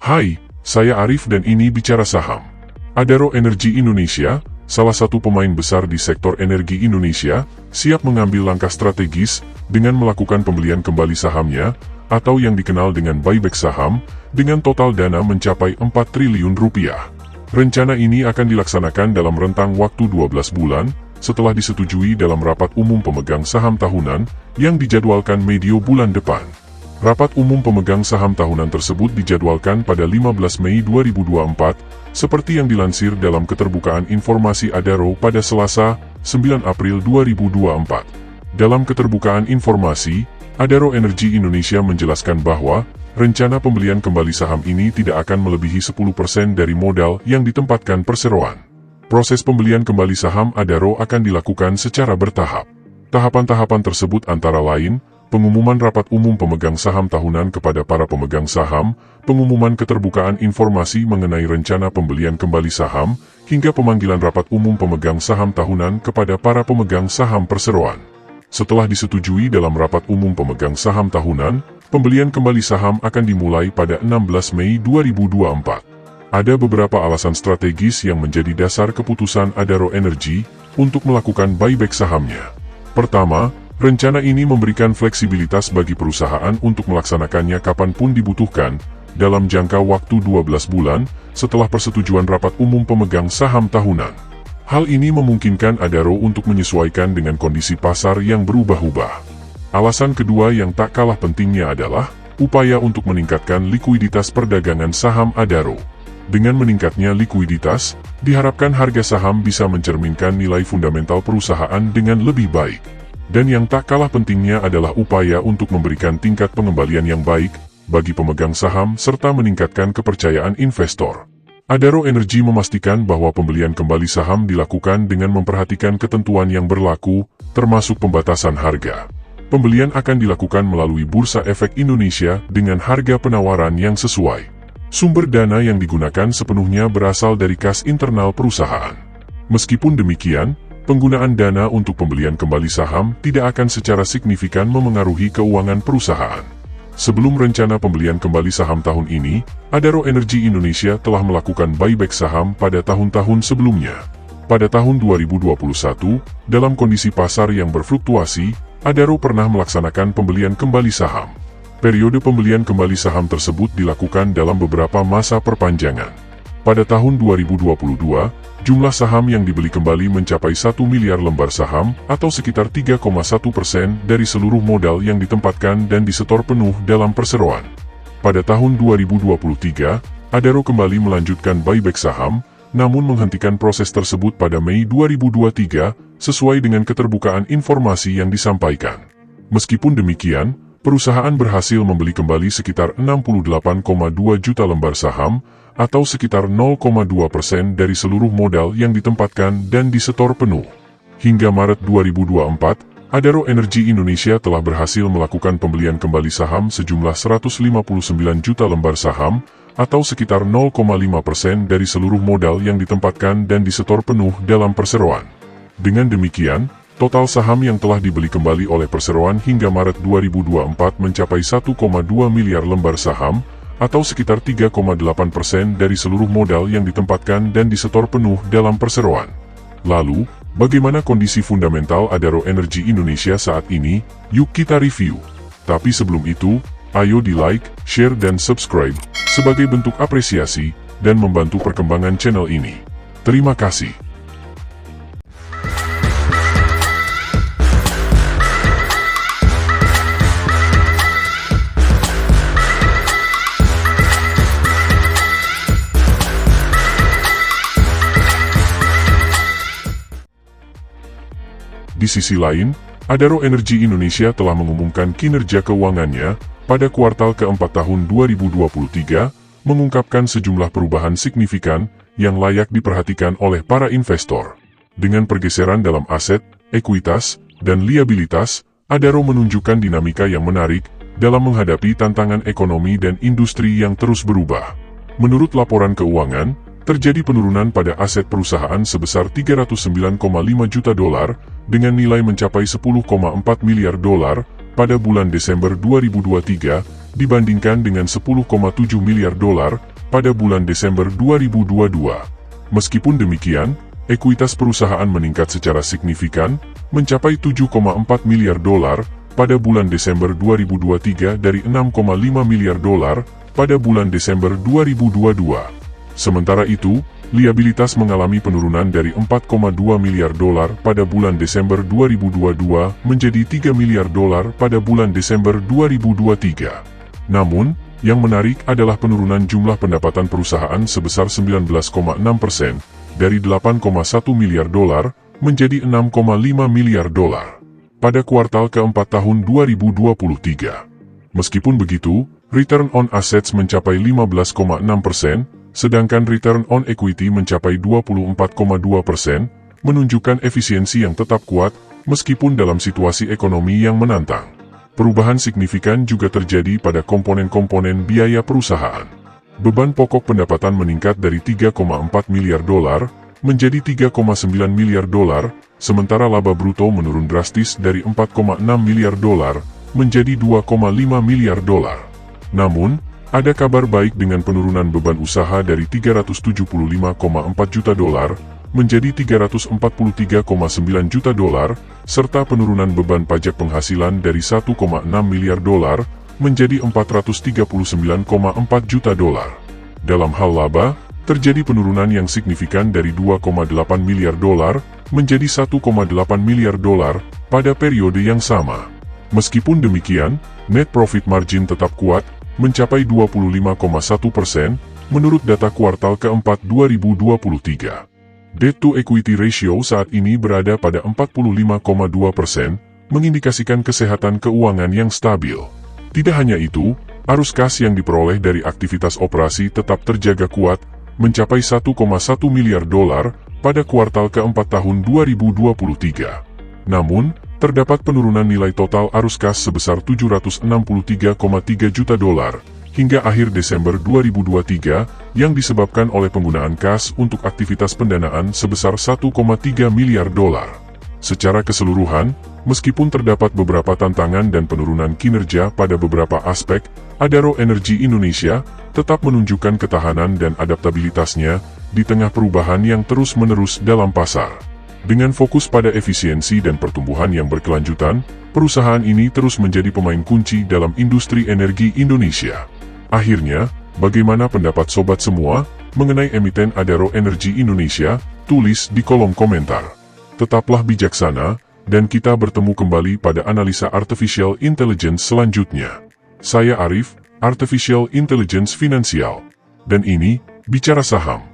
Hai, saya Arif dan ini Bicara Saham. Adaro Energi Indonesia, salah satu pemain besar di sektor energi Indonesia, siap mengambil langkah strategis dengan melakukan pembelian kembali sahamnya, atau yang dikenal dengan buyback saham, dengan total dana mencapai 4 triliun rupiah. Rencana ini akan dilaksanakan dalam rentang waktu 12 bulan, setelah disetujui dalam rapat umum pemegang saham tahunan, yang dijadwalkan medio bulan depan. Rapat umum pemegang saham tahunan tersebut dijadwalkan pada 15 Mei 2024, seperti yang dilansir dalam keterbukaan informasi Adaro pada Selasa, 9 April 2024. Dalam keterbukaan informasi, Adaro Energi Indonesia menjelaskan bahwa, rencana pembelian kembali saham ini tidak akan melebihi 10% dari modal yang ditempatkan perseroan. Proses pembelian kembali saham Adaro akan dilakukan secara bertahap. Tahapan-tahapan tersebut antara lain, pengumuman rapat umum pemegang saham tahunan kepada para pemegang saham, pengumuman keterbukaan informasi mengenai rencana pembelian kembali saham, hingga pemanggilan rapat umum pemegang saham tahunan kepada para pemegang saham perseroan. Setelah disetujui dalam rapat umum pemegang saham tahunan, pembelian kembali saham akan dimulai pada 16 Mei 2024. Ada beberapa alasan strategis yang menjadi dasar keputusan Adaro Energi untuk melakukan buyback sahamnya. Pertama, rencana ini memberikan fleksibilitas bagi perusahaan untuk melaksanakannya kapanpun dibutuhkan, dalam jangka waktu 12 bulan, setelah persetujuan rapat umum pemegang saham tahunan. Hal ini memungkinkan Adaro untuk menyesuaikan dengan kondisi pasar yang berubah-ubah. Alasan kedua yang tak kalah pentingnya adalah, upaya untuk meningkatkan likuiditas perdagangan saham Adaro. Dengan meningkatnya likuiditas, diharapkan harga saham bisa mencerminkan nilai fundamental perusahaan dengan lebih baik. Dan yang tak kalah pentingnya adalah upaya untuk memberikan tingkat pengembalian yang baik bagi pemegang saham serta meningkatkan kepercayaan investor. Adaro Energi memastikan bahwa pembelian kembali saham dilakukan dengan memperhatikan ketentuan yang berlaku, termasuk pembatasan harga. Pembelian akan dilakukan melalui Bursa Efek Indonesia dengan harga penawaran yang sesuai. Sumber dana yang digunakan sepenuhnya berasal dari kas internal perusahaan. Meskipun demikian, penggunaan dana untuk pembelian kembali saham tidak akan secara signifikan memengaruhi keuangan perusahaan. Sebelum rencana pembelian kembali saham tahun ini, Adaro Energi Indonesia telah melakukan buyback saham pada tahun-tahun sebelumnya. Pada tahun 2021, dalam kondisi pasar yang berfluktuasi, Adaro pernah melaksanakan pembelian kembali saham. Periode pembelian kembali saham tersebut dilakukan dalam beberapa masa perpanjangan. Pada tahun 2022, jumlah saham yang dibeli kembali mencapai 1 miliar lembar saham, atau sekitar 3,1% dari seluruh modal yang ditempatkan dan disetor penuh dalam perseroan. Pada tahun 2023, Adaro kembali melanjutkan buyback saham, namun menghentikan proses tersebut pada Mei 2023, sesuai dengan keterbukaan informasi yang disampaikan. Meskipun demikian, perusahaan berhasil membeli kembali sekitar 68,2 juta lembar saham, atau sekitar 0,2% dari seluruh modal yang ditempatkan dan disetor penuh. Hingga Maret 2024, Adaro Energi Indonesia telah berhasil melakukan pembelian kembali saham sejumlah 159 juta lembar saham, atau sekitar 0,5% dari seluruh modal yang ditempatkan dan disetor penuh dalam perseroan. Dengan demikian, total saham yang telah dibeli kembali oleh perseroan hingga Maret 2024 mencapai 1,2 miliar lembar saham, atau sekitar 3,8% dari seluruh modal yang ditempatkan dan disetor penuh dalam perseroan. Lalu, bagaimana kondisi fundamental Adaro Energi Indonesia saat ini? Yuk kita review. Tapi sebelum itu, ayo di like, share dan subscribe, sebagai bentuk apresiasi, dan membantu perkembangan channel ini. Terima kasih. Di sisi lain, Adaro Energi Indonesia telah mengumumkan kinerja keuangannya pada kuartal keempat tahun 2023, mengungkapkan sejumlah perubahan signifikan yang layak diperhatikan oleh para investor. Dengan pergeseran dalam aset, ekuitas, dan liabilitas, Adaro menunjukkan dinamika yang menarik dalam menghadapi tantangan ekonomi dan industri yang terus berubah. Menurut laporan keuangan, terjadi penurunan pada aset perusahaan sebesar 309,5 juta dolar, dengan nilai mencapai 10,4 miliar dolar pada bulan Desember 2023, dibandingkan dengan 10,7 miliar dolar pada bulan Desember 2022. Meskipun demikian, ekuitas perusahaan meningkat secara signifikan, mencapai 7,4 miliar dolar pada bulan Desember 2023 dari 6,5 miliar dolar pada bulan Desember 2022. Sementara itu, liabilitas mengalami penurunan dari 4,2 miliar dolar pada bulan Desember 2022 menjadi 3 miliar dolar pada bulan Desember 2023. Namun, yang menarik adalah penurunan jumlah pendapatan perusahaan sebesar 19,6% dari 8,1 miliar dolar menjadi 6,5 miliar dolar pada kuartal keempat tahun 2023. Meskipun begitu, return on assets mencapai 15,6%, sedangkan return on equity mencapai 24,2%, menunjukkan efisiensi yang tetap kuat meskipun dalam situasi ekonomi yang menantang. Perubahan signifikan juga terjadi pada komponen-komponen biaya perusahaan. Beban pokok pendapatan meningkat dari 3,4 miliar dolar menjadi 3,9 miliar dolar, sementara laba bruto menurun drastis dari 4,6 miliar dolar menjadi 2,5 miliar dolar. Namun, ada kabar baik dengan penurunan beban usaha dari 375,4 juta dolar menjadi 343,9 juta dolar, serta penurunan beban pajak penghasilan dari 1,6 miliar dolar menjadi 439,4 juta dolar. Dalam hal laba, terjadi penurunan yang signifikan dari 2,8 miliar dolar menjadi 1,8 miliar dolar pada periode yang sama. Meskipun demikian, net profit margin tetap kuat, mencapai 25,1% menurut data kuartal keempat 2023. Debt to equity ratio saat ini berada pada 45,2%, mengindikasikan kesehatan keuangan yang stabil. Tidak hanya itu, arus kas yang diperoleh dari aktivitas operasi tetap terjaga kuat, mencapai 1,1 miliar dolar pada kuartal keempat tahun 2023. Namun, terdapat penurunan nilai total arus kas sebesar 763,3 juta dolar hingga akhir Desember 2023 yang disebabkan oleh penggunaan kas untuk aktivitas pendanaan sebesar 1,3 miliar dolar. Secara keseluruhan, meskipun terdapat beberapa tantangan dan penurunan kinerja pada beberapa aspek, Adaro Energi Indonesia tetap menunjukkan ketahanan dan adaptabilitasnya di tengah perubahan yang terus-menerus dalam pasar. Dengan fokus pada efisiensi dan pertumbuhan yang berkelanjutan, perusahaan ini terus menjadi pemain kunci dalam industri energi Indonesia. Akhirnya, bagaimana pendapat sobat semua mengenai emiten Adaro Energi Indonesia? Tulis di kolom komentar. Tetaplah bijaksana, dan kita bertemu kembali pada analisa Artificial Intelligence selanjutnya. Saya Arif, Artificial Intelligence Finansial. Dan ini, Bicara Saham.